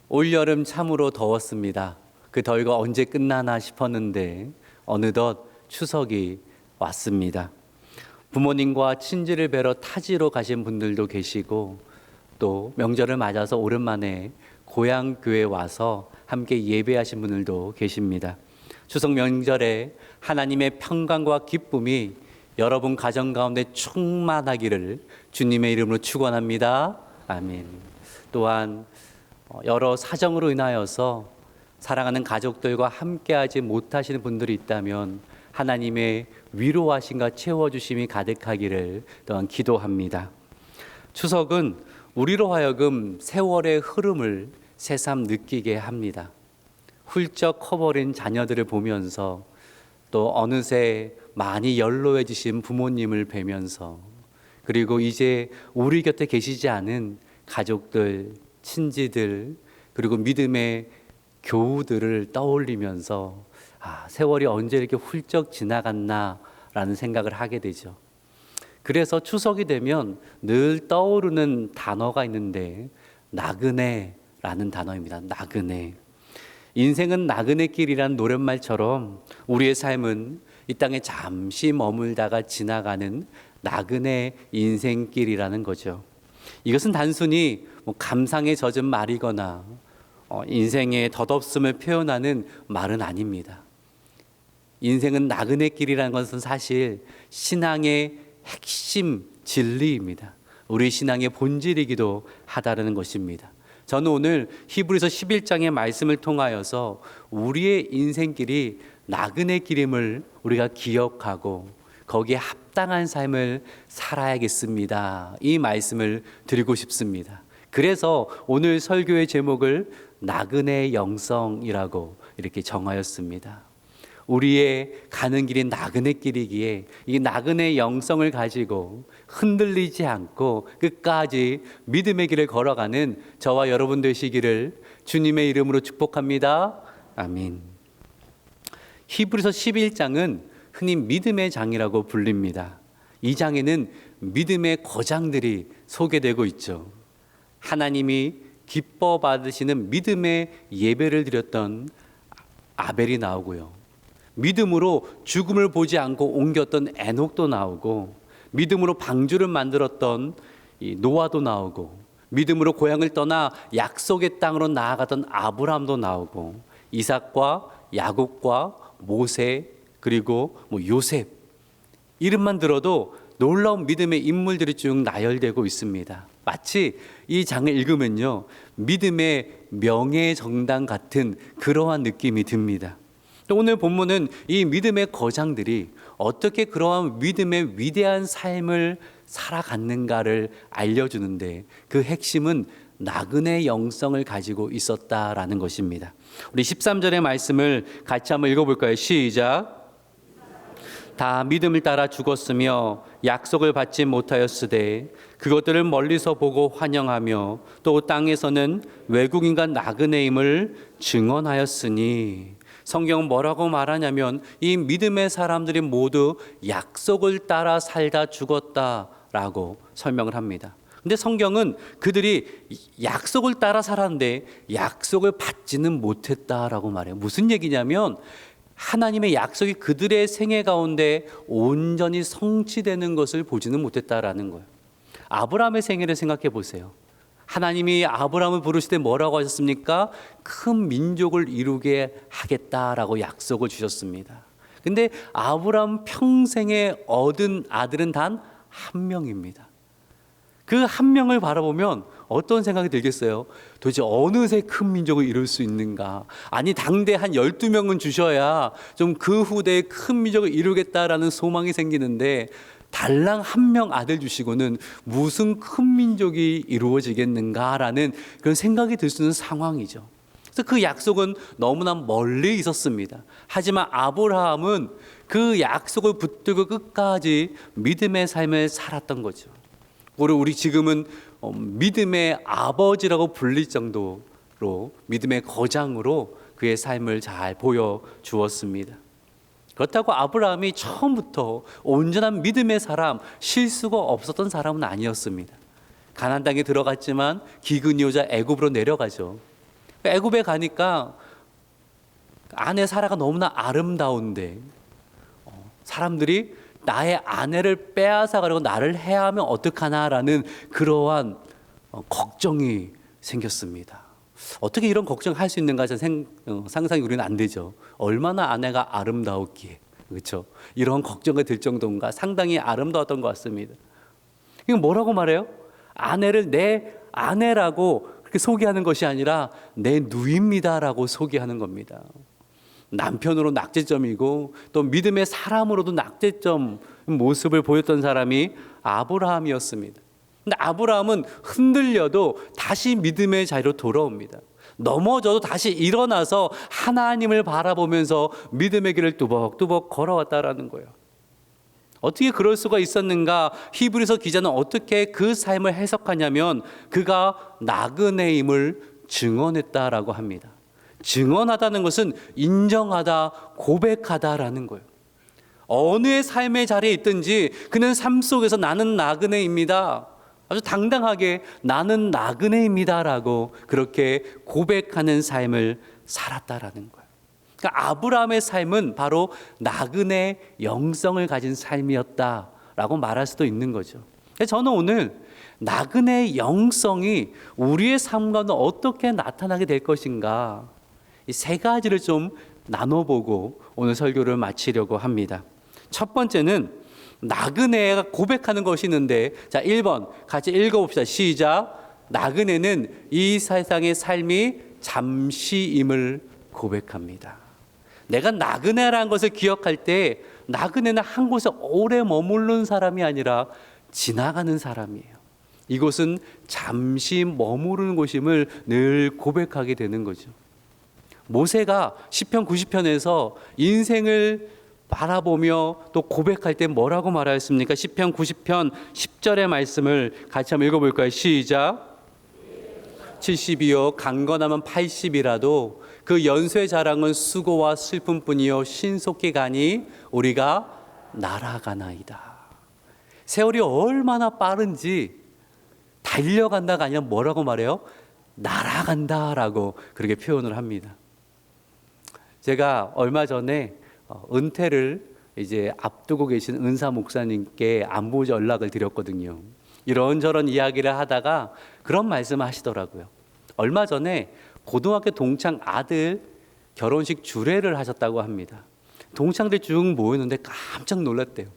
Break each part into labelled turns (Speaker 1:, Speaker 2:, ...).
Speaker 1: 올여름 참으로 더웠습니다. 그 더위가 언제 끝나나 싶었는데 어느덧 추석이 왔습니다. 부모님과 친지를 뵈러 타지로 가신 분들도 계시고 또 명절을 맞아서 오랜만에 고향 교회에 와서 함께 예배하신 분들도 계십니다. 추석 명절에 하나님의 평강과 기쁨이 여러분 가정 가운데 충만하기를 주님의 이름으로 축원합니다. 아멘. 또한 여러 사정으로 인하여서 사랑하는 가족들과 함께하지 못하시는 분들이 있다면 하나님의 위로하심과 채워주심이 가득하기를 또한 기도합니다. 추석은 우리로 하여금 세월의 흐름을 새삼 느끼게 합니다. 훌쩍 커버린 자녀들을 보면서 또 어느새 많이 연로해지신 부모님을 뵈면서 그리고 이제 우리 곁에 계시지 않은 가족들, 친지들 그리고 믿음의 교우들을 떠올리면서 세월이 언제 이렇게 훌쩍 지나갔나라는 생각을 하게 되죠. 그래서 추석이 되면 늘 떠오르는 단어가 있는데 나그네라는 단어입니다. 나그네. 인생은 나그네길이라는 노랫말처럼 우리의 삶은 이 땅에 잠시 머물다가 지나가는 나그네 인생길이라는 거죠. 이것은 단순히 감상에 젖은 말이거나 인생의 덧없음을 표현하는 말은 아닙니다. 인생은 나그네길이라는 것은 사실 신앙의 핵심 진리입니다. 우리 신앙의 본질이기도 하다는 것입니다. 저는 오늘 히브리서 11장의 말씀을 통하여서 우리의 인생길이 나그네길임을 우리가 기억하고 거기에 합당한 삶을 살아야겠습니다. 이 말씀을 드리고 싶습니다. 그래서 오늘 설교의 제목을 나그네 영성이라고 이렇게 정하였습니다. 우리의 가는 길이 나그네 길이기에 이 나그네 영성을 가지고 흔들리지 않고 끝까지 믿음의 길을 걸어가는 저와 여러분 되시기를 주님의 이름으로 축복합니다. 아멘. 히브리서 11장은 흔히 믿음의 장이라고 불립니다. 이 장에는 믿음의 거장들이 소개되고 있죠. 하나님이 기뻐 받으시는 믿음의 예배를 드렸던 아벨이 나오고요. 믿음으로 죽음을 보지 않고 옮겼던 에녹도 나오고, 믿음으로 방주를 만들었던 노아도 나오고, 믿음으로 고향을 떠나 약속의 땅으로 나아가던 아브라함도 나오고, 이삭과 야곱과 모세 그리고 요셉, 이름만 들어도 놀라운 믿음의 인물들이 쭉 나열되고 있습니다. 마치 이 장을 읽으면요, 믿음의 명예정당 같은 그러한 느낌이 듭니다. 또 오늘 본문은 이 믿음의 거장들이 어떻게 그러한 믿음의 위대한 삶을 살아갔는가를 알려주는데 그 핵심은 나그네 영성을 가지고 있었다라는 것입니다. 우리 13절의 말씀을 같이 한번 읽어볼까요? 시작. 다 믿음을 따라 죽었으며 약속을 받지 못하였으되 그것들을 멀리서 보고 환영하며 또 땅에서는 외국인과 나그네임을 증언하였으니. 성경은 뭐라고 말하냐면 이 믿음의 사람들이 모두 약속을 따라 살다 죽었다라고 설명을 합니다. 근데 성경은 그들이 약속을 따라 살았는데 약속을 받지는 못했다라고 말해요. 무슨 얘기냐면 하나님의 약속이 그들의 생애 가운데 온전히 성취되는 것을 보지는 못했다라는 거예요. 아브라함의 생애를 생각해 보세요. 하나님이 아브라함을 부르실 때 뭐라고 하셨습니까? 큰 민족을 이루게 하겠다라고 약속을 주셨습니다. 근데 아브라함 평생에 얻은 아들은 단 한 명입니다. 그 한 명을 바라보면 어떤 생각이 들겠어요? 도대체 어느새 큰 민족을 이룰 수 있는가? 아니 당대 한 12명은 주셔야 좀 그 후대에 큰 민족을 이루겠다라는 소망이 생기는데 달랑 한 명 아들 주시고는 무슨 큰 민족이 이루어지겠는가라는 그런 생각이 들 수 있는 상황이죠. 그래서 그 약속은 너무나 멀리 있었습니다. 하지만 아브라함은 그 약속을 붙들고 끝까지 믿음의 삶을 살았던 거죠. 우리 지금은 믿음의 아버지라고 불릴 정도로 믿음의 거장으로 그의 삶을 잘 보여주었습니다. 그렇다고 아브라함이 처음부터 온전한 믿음의 사람, 실수가 없었던 사람은 아니었습니다. 가나안 땅에 들어갔지만 기근이 오자 애굽으로 내려가죠. 애굽에 가니까 아내 사라가 너무나 아름다운데 사람들이 나의 아내를 빼앗아 가려고 나를 해하면 어떡하나라는 그러한 걱정이 생겼습니다. 어떻게 이런 걱정할 수 있는가 상상이 우리는 안 되죠. 얼마나 아내가 아름다웠기에, 그렇죠? 이런 걱정이 들 정도인가 상당히 아름다웠던 것 같습니다. 이거 뭐라고 말해요? 아내를 내 아내라고 그렇게 소개하는 것이 아니라 내 누이입니다라고 소개하는 겁니다. 남편으로 낙제점이고 또 믿음의 사람으로도 낙제점 모습을 보였던 사람이 아브라함이었습니다. 근데 아브라함은 흔들려도 다시 믿음의 자리로 돌아옵니다. 넘어져도 다시 일어나서 하나님을 바라보면서 믿음의 길을 뚜벅뚜벅 걸어왔다라는 거예요. 어떻게 그럴 수가 있었는가? 히브리서 기자는 어떻게 그 삶을 해석하냐면 그가 나그네임을 증언했다라고 합니다. 증언하다는 것은 인정하다, 고백하다라는 거예요. 어느 삶의 자리에 있든지 그는 삶 속에서 나는 나그네입니다. 아주 당당하게 나는 나그네입니다라고 그렇게 고백하는 삶을 살았다라는 거예요. 그러니까 아브라함의 삶은 바로 나그네 영성을 가진 삶이었다라고 말할 수도 있는 거죠. 저는 오늘 나그네 영성이 우리의 삶과는 어떻게 나타나게 될 것인가, 이 세 가지를 좀 나눠보고 오늘 설교를 마치려고 합니다. 첫 번째는 나그네가 고백하는 것이 있는데, 자, 1번 같이 읽어봅시다. 시작. 나그네는 이 세상의 삶이 잠시임을 고백합니다. 내가 나그네라는 것을 기억할 때 나그네는 한 곳에 오래 머무르는 사람이 아니라 지나가는 사람이에요. 이곳은 잠시 머무르는 곳임을 늘 고백하게 되는 거죠. 모세가 시편 90편에서 인생을 바라보며 또 고백할 때 뭐라고 말하였습니까? 시편 90편 10절의 말씀을 같이 한번 읽어볼까요? 시작. 70이요 강건하면 80이라도 그 연쇄 자랑은 수고와 슬픔뿐이요 신속히 가니 우리가 날아가나이다. 세월이 얼마나 빠른지 달려간다가 아니라 뭐라고 말해요? 날아간다라고 그렇게 표현을 합니다. 제가 얼마 전에 은퇴를 이제 앞두고 계신 은사 목사님께 안부 연락을 드렸거든요. 이런저런 이야기를 하다가 그런 말씀을 하시더라고요. 얼마 전에 고등학교 동창 아들 결혼식 주례를 하셨다고 합니다. 동창들이 쭉 모였는데 깜짝 놀랐대요.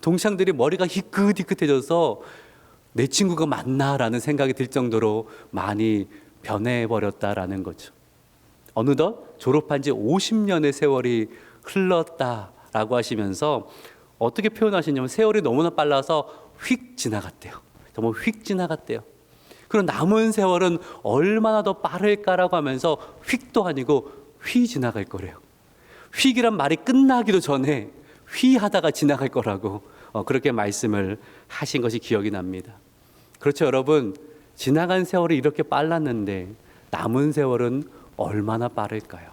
Speaker 1: 동창들이 머리가 희끗희끗해져서 내 친구가 맞나라는 생각이 들 정도로 많이 변해버렸다라는 거죠. 어느덧 졸업한 지 50년의 세월이 흘렀다라고 하시면서 어떻게 표현하시냐면 세월이 너무나 빨라서 휙 지나갔대요. 정말 휙 지나갔대요. 그럼 남은 세월은 얼마나 더 빠를까라고 하면서 휙도 아니고 휘 지나갈 거래요. 휙이란 말이 끝나기도 전에 휘 하다가 지나갈 거라고 그렇게 말씀을 하신 것이 기억이 납니다. 그렇죠, 여러분. 지나간 세월이 이렇게 빨랐는데 남은 세월은 얼마나 빠를까요?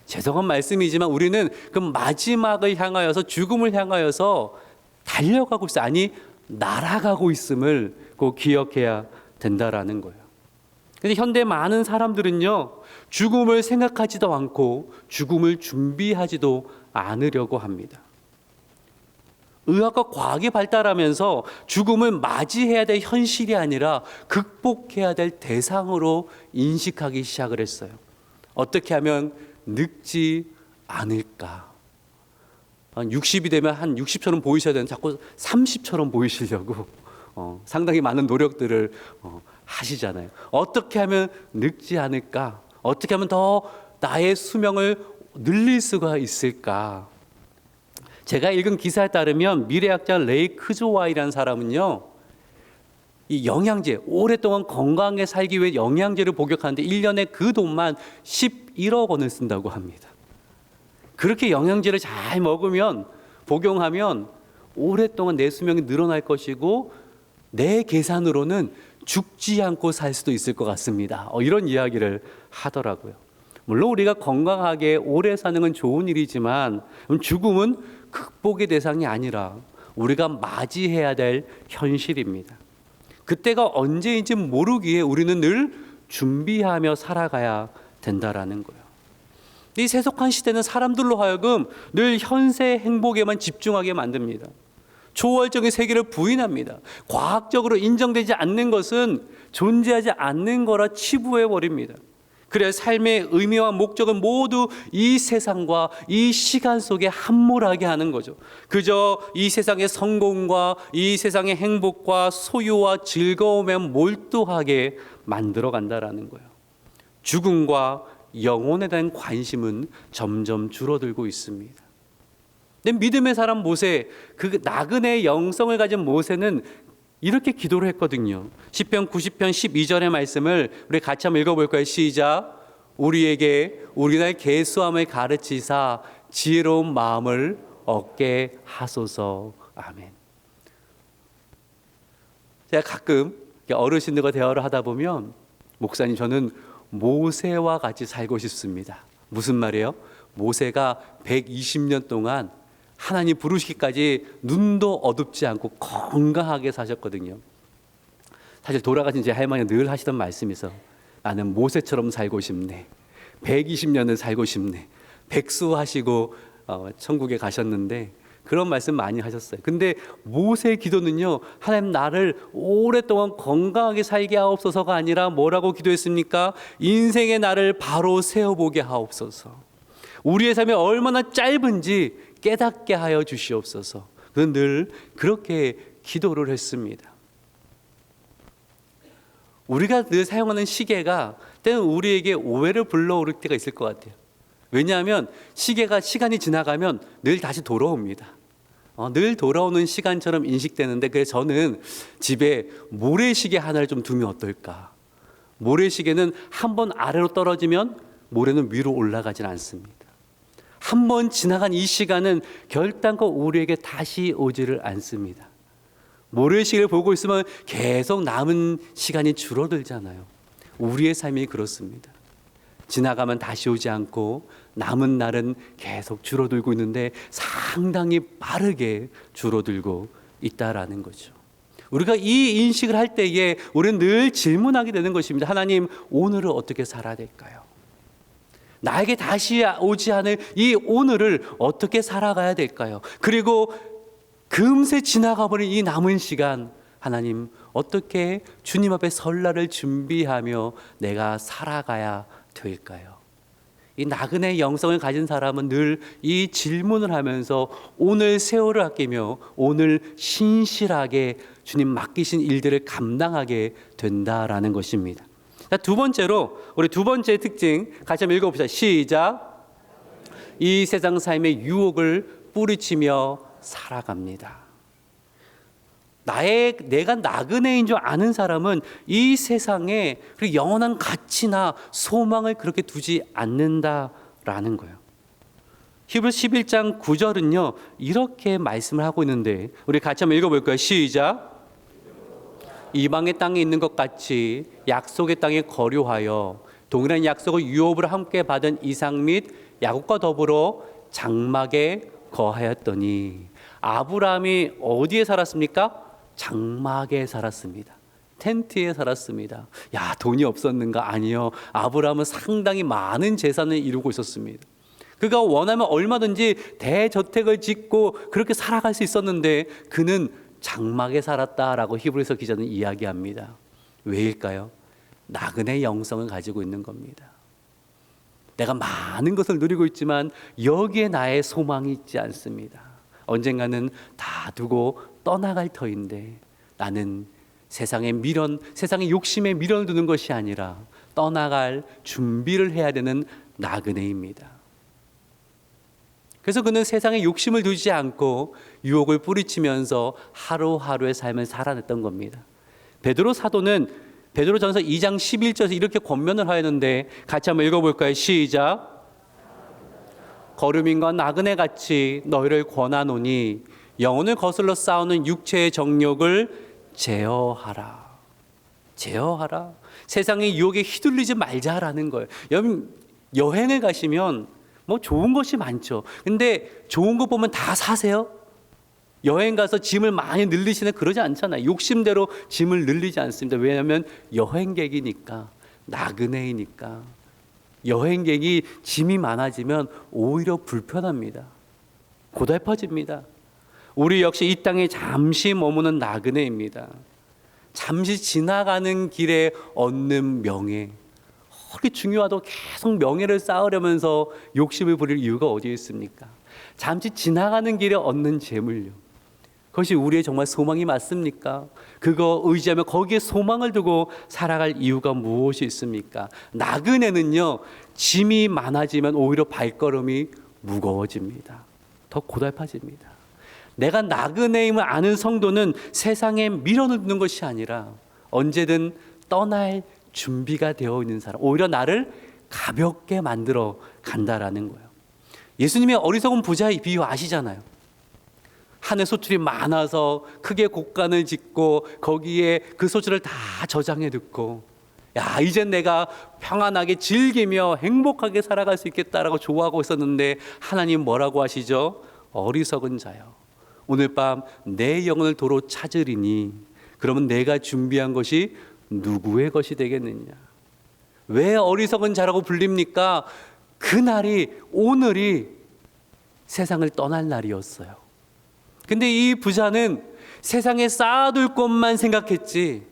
Speaker 1: 죄송한 말씀이지만 우리는 그 마지막을 향하여서 죽음을 향하여서 달려가고 있어요. 아니 날아가고 있음을 꼭 기억해야 된다라는 거예요. 근데 현대 많은 사람들은요 죽음을 생각하지도 않고 죽음을 준비하지도 않으려고 합니다. 의학과 과학이 발달하면서 죽음을 맞이해야 될 현실이 아니라 극복해야 될 대상으로 인식하기 시작을 했어요. 어떻게 하면 늙지 않을까? 한 60이 되면 한 60처럼 보이셔야 되는데 자꾸 30처럼 보이시려고 상당히 많은 노력들을 하시잖아요. 어떻게 하면 늙지 않을까? 어떻게 하면 더 나의 수명을 늘릴 수가 있을까? 제가 읽은 기사에 따르면 미래학자 레이 크조와이라는 사람은요, 이 영양제, 오랫동안 건강하게 살기 위해 영양제를 복용하는데 1년에 그 돈만 11억 원을 쓴다고 합니다. 그렇게 영양제를 잘 먹으면, 복용하면 오랫동안 내 수명이 늘어날 것이고 내 계산으로는 죽지 않고 살 수도 있을 것 같습니다. 이런 이야기를 하더라고요. 물론 우리가 건강하게 오래 사는 건 좋은 일이지만 죽음은 극복의 대상이 아니라 우리가 맞이해야 될 현실입니다. 그때가 언제인지 모르기에 우리는 늘 준비하며 살아가야 된다라는 거예요. 이 세속한 시대는 사람들로 하여금 늘 현세 행복에만 집중하게 만듭니다. 초월적인 세계를 부인합니다. 과학적으로 인정되지 않는 것은 존재하지 않는 거라 치부해 버립니다. 그래 삶의 의미와 목적은 모두 이 세상과 이 시간 속에 함몰하게 하는 거죠. 그저 이 세상의 성공과 이 세상의 행복과 소유와 즐거움에 몰두하게 만들어 간다라는 거예요. 죽음과 영혼에 대한 관심은 점점 줄어들고 있습니다. 근데 믿음의 사람 모세, 그 나그네의 영성을 가진 모세는 이렇게 기도를 했거든요. 시편 90편 12절의 말씀을 우리 같이 한번 읽어볼까요? 시작. 우리에게 우리나라의 계수함을 가르치사 지혜로운 마음을 얻게 하소서. 아멘. 제가 가끔 어르신들과 대화를 하다 보면 목사님 저는 모세와 같이 살고 싶습니다. 무슨 말이에요? 모세가 120년 동안 하나님 부르시기까지 눈도 어둡지 않고 건강하게 사셨거든요. 사실 돌아가신 제 할머니가 늘 하시던 말씀이 있어. 나는 모세처럼 살고 싶네. 120년을 살고 싶네. 백수하시고 천국에 가셨는데 그런 말씀 많이 하셨어요. 근데 모세의 기도는요, 하나님 나를 오랫동안 건강하게 살게 하옵소서가 아니라 뭐라고 기도했습니까? 인생의 나를 바로 세워보게 하옵소서. 우리의 삶이 얼마나 짧은지 깨닫게 하여 주시옵소서. 그는 늘 그렇게 기도를 했습니다. 우리가 늘 사용하는 시계가 때는 우리에게 오해를 불러오를 때가 있을 것 같아요. 왜냐하면 시계가 시간이 지나가면 늘 다시 돌아옵니다. 늘 돌아오는 시간처럼 인식되는데, 그래서 저는 집에 모래시계 하나를 좀 두면 어떨까. 모래시계는 한 번 아래로 떨어지면 모래는 위로 올라가진 않습니다. 한 번 지나간 이 시간은 결단코 우리에게 다시 오지를 않습니다. 모래시계를 보고 있으면 계속 남은 시간이 줄어들잖아요. 우리의 삶이 그렇습니다. 지나가면 다시 오지 않고 남은 날은 계속 줄어들고 있는데 상당히 빠르게 줄어들고 있다라는 거죠. 우리가 이 인식을 할 때에 우리는 늘 질문하게 되는 것입니다. 하나님, 오늘을 어떻게 살아야 될까요? 나에게 다시 오지 않을 이 오늘을 어떻게 살아가야 될까요? 그리고 금세 지나가 버린 이 남은 시간, 하나님 어떻게 주님 앞에 설날을 준비하며 내가 살아가야 될까요? 이 나그네의 영성을 가진 사람은 늘 이 질문을 하면서 오늘 세월을 아끼며 오늘 신실하게 주님 맡기신 일들을 감당하게 된다라는 것입니다. 자, 두 번째로 우리 두 번째 특징 같이 한번 읽어봅시다. 시작. 이 세상 삶의 유혹을 뿌리치며 살아갑니다. 내가 나그네인 줄 아는 사람은 이 세상에 영원한 가치나 소망을 그렇게 두지 않는다라는 거예요. 히브리서 11장 9절은요 이렇게 말씀을 하고 있는데 우리 같이 한번 읽어볼까요? 시작. 이방의 땅에 있는 것 같이 약속의 땅에 거류하여 동일한 약속의 유업을 함께 받은 이삭 및 야곱과 더불어 장막에 거하였더니, 아브라함이 어디에 살았습니까? 장막에 살았습니다. 텐트에 살았습니다. 야, 돈이 없었는가? 아니요. 아브라함은 상당히 많은 재산을 이루고 있었습니다. 그가 원하면 얼마든지 대저택을 짓고 그렇게 살아갈 수 있었는데 그는 장막에 살았다라고 히브리서 기자는 이야기합니다. 왜일까요? 나그네 영성을 가지고 있는 겁니다. 내가 많은 것을 누리고 있지만 여기에 나의 소망이 있지 않습니다. 언젠가는 다 두고 떠나갈 터인데 나는 세상의 미련, 세상의 욕심에 미련을 두는 것이 아니라 떠나갈 준비를 해야 되는 나그네입니다. 그래서 그는 세상에 욕심을 두지 않고 유혹을 뿌리치면서 하루하루의 삶을 살아냈던 겁니다. 베드로 사도는 베드로전서 2장 11절에서 이렇게 권면을 하였는데 같이 한번 읽어볼까요? 시작. 거류민과 나그네같이 너희를 권하노니 영혼을 거슬러 싸우는 육체의 정욕을 제어하라. 제어하라. 세상의 유혹에 휘둘리지 말자라는 거예요. 여행을 가시면 뭐 좋은 것이 많죠. 근데 좋은 거 보면 다 사세요? 여행 가서 짐을 많이 늘리시는 그러지 않잖아요. 욕심대로 짐을 늘리지 않습니다. 왜냐하면 여행객이니까 나그네이니까. 여행객이 짐이 많아지면 오히려 불편합니다. 고달퍼집니다. 우리 역시 이 땅에 잠시 머무는 나그네입니다. 잠시 지나가는 길에 얻는 명예, 그렇게 중요하다고 계속 명예를 쌓으려면서 욕심을 부릴 이유가 어디에 있습니까? 잠시 지나가는 길에 얻는 재물요, 그것이 우리의 정말 소망이 맞습니까? 그거 의지하며 거기에 소망을 두고 살아갈 이유가 무엇이 있습니까? 나그네는요, 짐이 많아지면 오히려 발걸음이 무거워집니다. 더 고달파집니다. 내가 나그네임을 아는 성도는 세상에 밀어넣는 것이 아니라 언제든 떠날 준비가 되어 있는 사람, 오히려 나를 가볍게 만들어 간다라는 거예요. 예수님의 어리석은 부자의 비유 아시잖아요. 한해 소출이 많아서 크게 곡간을 짓고 거기에 그 소출을 다 저장해 두고, 야, 이젠 내가 평안하게 즐기며 행복하게 살아갈 수 있겠다라고 좋아하고 있었는데 하나님 뭐라고 하시죠? 어리석은 자여, 오늘 밤 내 영혼을 도로 찾으리니 그러면 내가 준비한 것이 누구의 것이 되겠느냐. 왜 어리석은 자라고 불립니까? 그날이, 오늘이 세상을 떠날 날이었어요. 근데 이 부자는 세상에 쌓아둘 것만 생각했지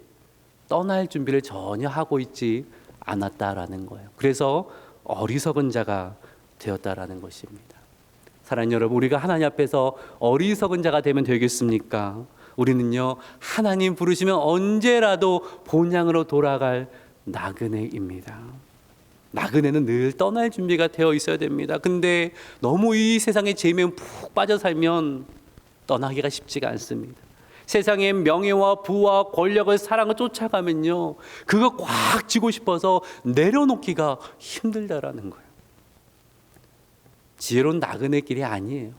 Speaker 1: 떠날 준비를 전혀 하고 있지 않았다라는 거예요. 그래서 어리석은 자가 되었다라는 것입니다. 사랑하는 여러분, 우리가 하나님 앞에서 어리석은 자가 되면 되겠습니까? 우리는요, 하나님 부르시면 언제라도 본향으로 돌아갈 나그네입니다. 나그네는 늘 떠날 준비가 되어 있어야 됩니다. 근데 너무 이 세상의 재미에 푹 빠져 살면 떠나기가 쉽지가 않습니다. 세상의 명예와 부와 권력을 사랑을 쫓아가면요, 그거 꽉 쥐고 싶어서 내려놓기가 힘들다라는 거예요. 지혜로운 나그네 길이 아니에요.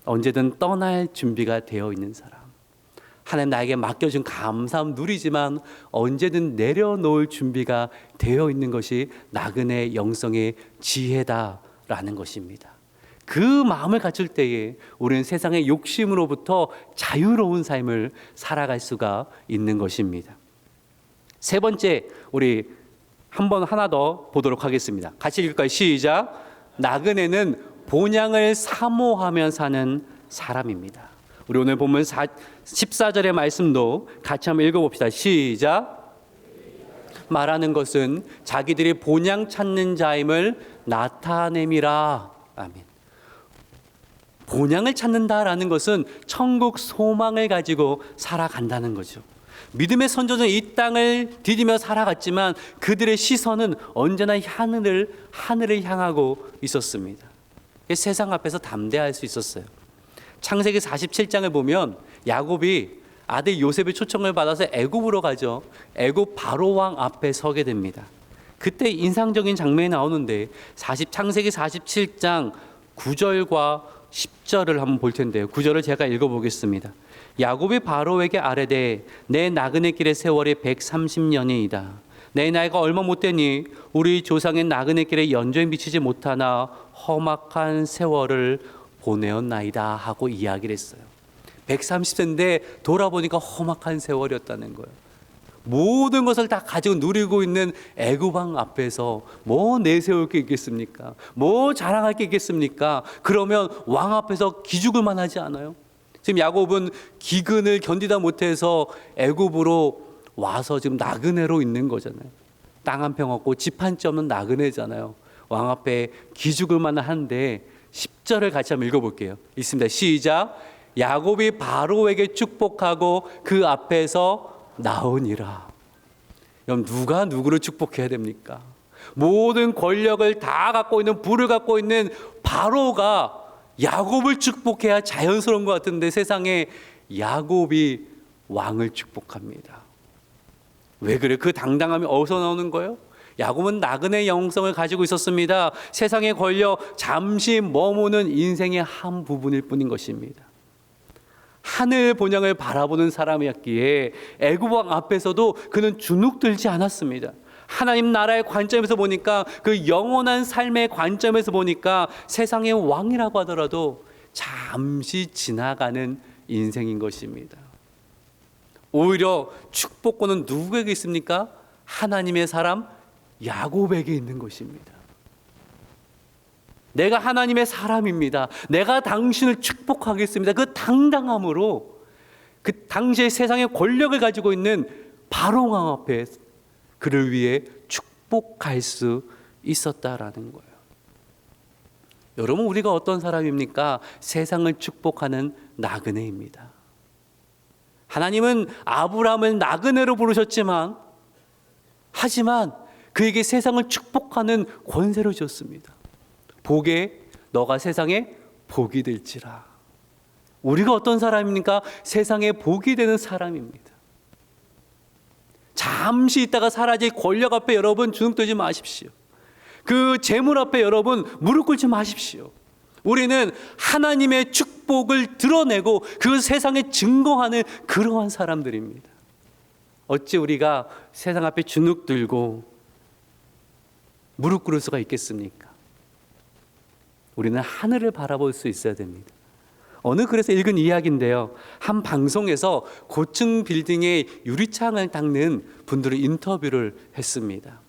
Speaker 1: 언제든 떠날 준비가 되어 있는 사람, 하나님 나에게 맡겨준 감사함 누리지만 언제든 내려놓을 준비가 되어 있는 것이 나그네 영성의 지혜다라는 것입니다. 그 마음을 갖출 때에 우리는 세상의 욕심으로부터 자유로운 삶을 살아갈 수가 있는 것입니다. 세 번째, 우리 하나 더 보도록 하겠습니다. 같이 읽을까요? 시작. 나그네는 본향을 사모하며 사는 사람입니다. 우리 오늘 본문 14절의 말씀도 같이 한번 읽어봅시다. 시작. 말하는 것은 자기들이 본향 찾는 자임을 나타냄이라. 아멘. 본향을 찾는다라는 것은 천국 소망을 가지고 살아간다는 거죠. 믿음의 선조는 이 땅을 디디며 살아갔지만 그들의 시선은 언제나 하늘을 향하고 있었습니다. 세상 앞에서 담대할 수 있었어요. 창세기 47장을 보면 야곱이 아들 요셉의 초청을 받아서 애굽으로 가죠. 애굽 바로 왕 앞에 서게 됩니다. 그때 인상적인 장면이 나오는데 창세기 47장 9절과 10절을 한번 볼 텐데요. 9절을 제가 읽어보겠습니다. 야곱이 바로에게 아뢰되 내 나그네 길의 세월이 130년이이다. 내 나이가 얼마 못되니 우리 조상의 나그네 길에 연전히 미치지 못하나 험악한 세월을 보내었나이다 하고 이야기를 했어요. 130세인데 돌아보니까 험악한 세월이었다는 거예요. 모든 것을 다 가지고 누리고 있는 애굽 왕 앞에서 뭐 내세울 게 있겠습니까? 뭐 자랑할 게 있겠습니까? 그러면 왕 앞에서 기죽을 만하지 않아요? 지금 야곱은 기근을 견디다 못해서 애굽으로 와서 지금 나그네로 있는 거잖아요. 땅 한 평 없고 집 한 채 없는 나그네잖아요. 왕 앞에 기죽을 만한데 10절을 같이 한번 읽어볼게요. 있습니다. 시작. 야곱이 바로에게 축복하고 그 앞에서 나오니라. 그럼 누가 누구를 축복해야 됩니까? 모든 권력을 다 갖고 있는, 부를 갖고 있는 바로가 야곱을 축복해야 자연스러운 것 같은데 세상에 야곱이 왕을 축복합니다. 왜 그래? 그 당당함이 어디서 나오는 거예요? 야곱은 나그네 영성을 가지고 있었습니다. 세상의 권력, 잠시 머무는 인생의 한 부분일 뿐인 것입니다. 하늘 본향을 바라보는 사람이었기에 애굽 왕 앞에서도 그는 주눅들지 않았습니다. 하나님 나라의 관점에서 보니까, 그 영원한 삶의 관점에서 보니까 세상의 왕이라고 하더라도 잠시 지나가는 인생인 것입니다. 오히려 축복권은 누구에게 있습니까? 하나님의 사람 야곱에게 있는 것입니다. 내가 하나님의 사람입니다. 내가 당신을 축복하겠습니다. 그 당당함으로 그 당시의 세상의 권력을 가지고 있는 바로왕 앞에 그를 위해 축복할 수 있었다라는 거예요. 여러분, 우리가 어떤 사람입니까? 세상을 축복하는 나그네입니다. 하나님은 아브라함을 나그네로 부르셨지만, 하지만 그에게 세상을 축복하는 권세를 줬습니다. 복에 너가 세상에 복이 될지라. 우리가 어떤 사람입니까? 세상에 복이 되는 사람입니다. 잠시 있다가 사라질 권력 앞에 여러분 주눅들지 마십시오. 그 재물 앞에 여러분 무릎 꿇지 마십시오. 우리는 하나님의 축복을 드러내고 그 세상에 증거하는 그러한 사람들입니다. 어찌 우리가 세상 앞에 주눅들고 무릎 꿇을 수가 있겠습니까? 우리는 하늘을 바라볼 수 있어야 됩니다. 어느 글에서 읽은 이야기인데요, 한 방송에서 고층 빌딩의 유리창을 닦는 분들을 인터뷰를 했습니다.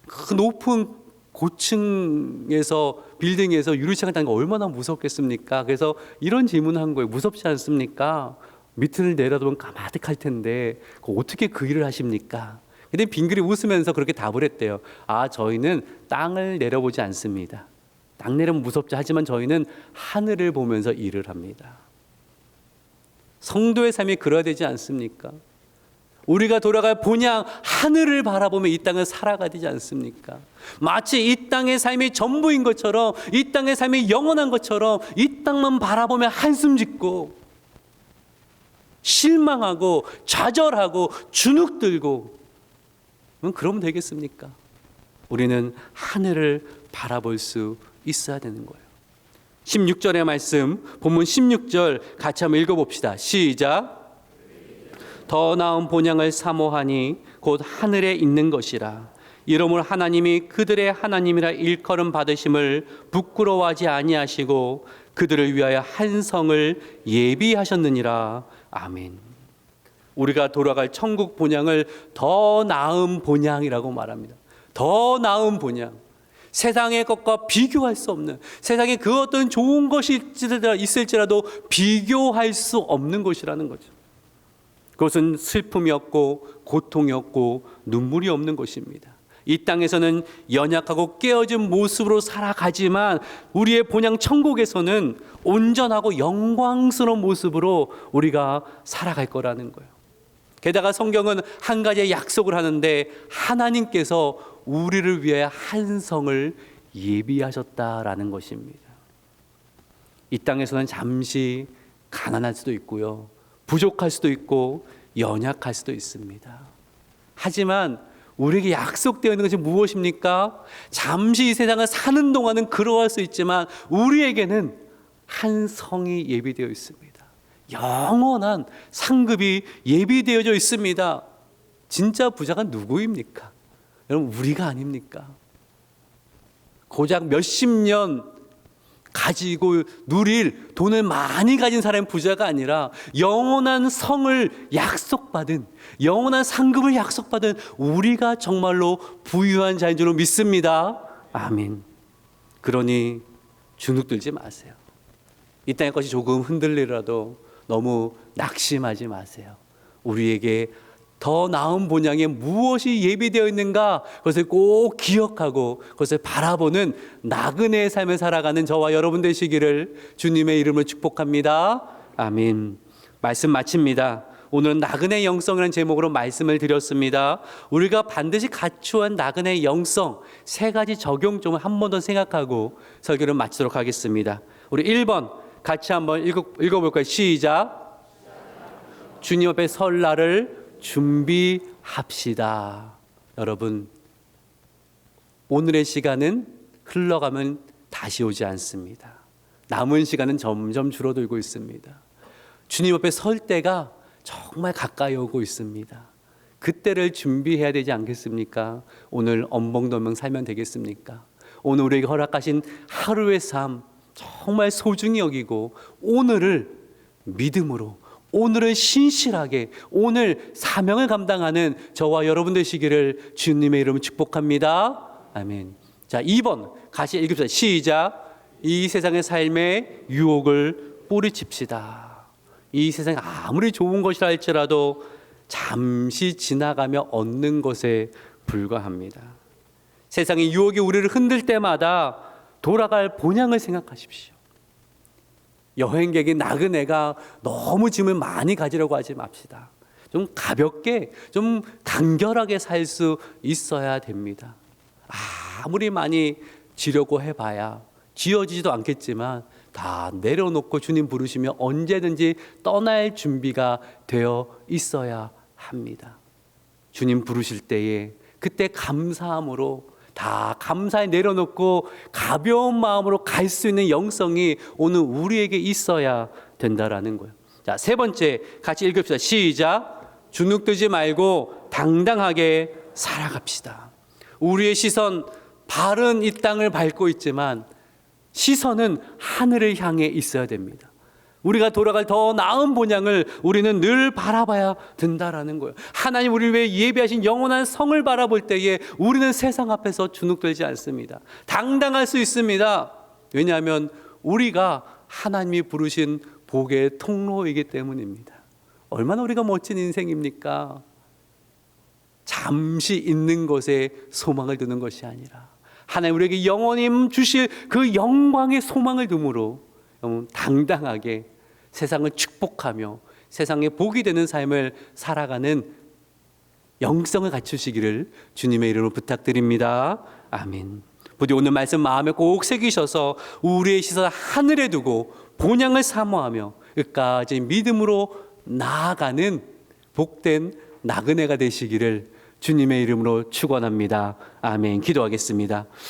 Speaker 1: 그 높은 고층에서 빌딩에서 유리창을 닦는 거 얼마나 무섭겠습니까? 그래서 이런 질문을 한 거예요. 무섭지 않습니까? 밑을 내려다보면 까마득할 텐데 어떻게 그 일을 하십니까? 근데 빙그레 웃으면서 그렇게 답을 했대요. 저희는 땅을 내려보지 않습니다. 땅 내려면 무섭지, 하지만 저희는 하늘을 보면서 일을 합니다. 성도의 삶이 그래야 되지 않습니까? 우리가 돌아갈 본향 하늘을 바라보며 이 땅을 살아가야 되지 않습니까? 마치 이 땅의 삶이 전부인 것처럼, 이 땅의 삶이 영원한 것처럼 이 땅만 바라보며 한숨 짓고 실망하고 좌절하고 주눅들고 그러면 되겠습니까? 우리는 하늘을 바라볼 수 있어야 되는 거예요. 16절의 말씀, 본문 16절 같이 한번 읽어봅시다. 시작. 더 나은 본향을 사모하니 곧 하늘에 있는 것이라. 이러므로 하나님이 그들의 하나님이라 일컬음 받으심을 부끄러워하지 아니하시고 그들을 위하여 한 성을 예비하셨느니라. 아멘. 우리가 돌아갈 천국 본향을 더 나은 본향이라고 말합니다. 더 나은 본향. 세상의 것과 비교할 수 없는, 세상에 그 어떤 좋은 것이 있을지라도 비교할 수 없는 것이라는 거죠. 그것은 슬픔이 없고 고통이 없고 눈물이 없는 것입니다. 이 땅에서는 연약하고 깨어진 모습으로 살아가지만 우리의 본향 천국에서는 온전하고 영광스러운 모습으로 우리가 살아갈 거라는 거예요. 게다가 성경은 한 가지의 약속을 하는데, 하나님께서 우리를 위해 한 성을 예비하셨다라는 것입니다. 이 땅에서는 잠시 가난할 수도 있고요, 부족할 수도 있고 연약할 수도 있습니다. 하지만 우리에게 약속되어 있는 것이 무엇입니까? 잠시 이 세상을 사는 동안은 그러할 수 있지만 우리에게는 한 성이 예비되어 있습니다. 영원한 상급이 예비되어져 있습니다. 진짜 부자가 누구입니까? 여러분, 우리가 아닙니까? 고작 몇십 년 가지고 누릴 돈을 많이 가진 사람이 부자가 아니라 영원한 성을 약속받은, 영원한 상급을 약속받은 우리가 정말로 부유한 자인 줄 믿습니다. 아멘. 그러니 주눅들지 마세요. 이 땅의 것이 조금 흔들리더라도 너무 낙심하지 마세요. 우리에게 더 나은 본향에 무엇이 예비되어 있는가, 그것을 꼭 기억하고 그것을 바라보는 나그네의 삶을 살아가는 저와 여러분 되시기를 주님의 이름으로 축복합니다. 아멘. 말씀 마칩니다. 오늘은 나그네 영성이라는 제목으로 말씀을 드렸습니다. 우리가 반드시 갖추어야 나그네 영성 세 가지 적용점을 한 번 더 생각하고 설교를 마치도록 하겠습니다. 우리 1번 같이 한번 읽어볼까요? 시작. 주님 앞에 설 날을 준비합시다. 여러분, 오늘의 시간은 흘러가면 다시 오지 않습니다. 남은 시간은 점점 줄어들고 있습니다. 주님 앞에 설 때가 정말 가까이 오고 있습니다. 그때를 준비해야 되지 않겠습니까? 오늘 엄벙덤벙 살면 되겠습니까? 오늘 우리에게 허락하신 하루의 삶 정말 소중히 여기고 오늘을 믿음으로, 오늘은 신실하게 오늘 사명을 감당하는 저와 여러분 되시기를 주님의 이름으로 축복합니다. 아멘. 자, 2번 같이 읽읍시다. 시작. 이 세상의 삶의 유혹을 뿌리칩시다. 이 세상이 아무리 좋은 것이라 할지라도 잠시 지나가며 얻는 것에 불과합니다. 세상의 유혹이 우리를 흔들 때마다 돌아갈 본향을 생각하십시오. 여행객인 나그네가 너무 짐을 많이 가지려고 하지 맙시다. 좀 가볍게, 좀 간결하게 살 수 있어야 됩니다. 아무리 많이 지려고 해봐야 지어지지도 않겠지만 다 내려놓고 주님 부르시면 언제든지 떠날 준비가 되어 있어야 합니다. 주님 부르실 때에 그때 감사함으로 다 감사에 내려놓고 가벼운 마음으로 갈 수 있는 영성이 오늘 우리에게 있어야 된다라는 거예요. 자, 세 번째 같이 읽읍시다. 시작. 주눅들지 말고 당당하게 살아갑시다. 우리의 시선, 발은 이 땅을 밟고 있지만 시선은 하늘을 향해 있어야 됩니다. 우리가 돌아갈 더 나은 본향을 우리는 늘 바라봐야 된다라는 거예요. 하나님 우리를 위해 예비하신 영원한 성을 바라볼 때에 우리는 세상 앞에서 주눅들지 않습니다. 당당할 수 있습니다. 왜냐하면 우리가 하나님이 부르신 복의 통로이기 때문입니다. 얼마나 우리가 멋진 인생입니까? 잠시 있는 것에 소망을 두는 것이 아니라 하나님 우리에게 영원히 주실 그 영광의 소망을 둠으로 당당하게 세상을 축복하며 세상에 복이 되는 삶을 살아가는 영성을 갖추시기를 주님의 이름으로 부탁드립니다. 아멘. 부디 오늘 말씀 마음에 꼭 새기셔서 우리의 시선을 하늘에 두고 본향을 사모하며 끝까지 믿음으로 나아가는 복된 나그네가 되시기를 주님의 이름으로 축원합니다. 아멘. 기도하겠습니다.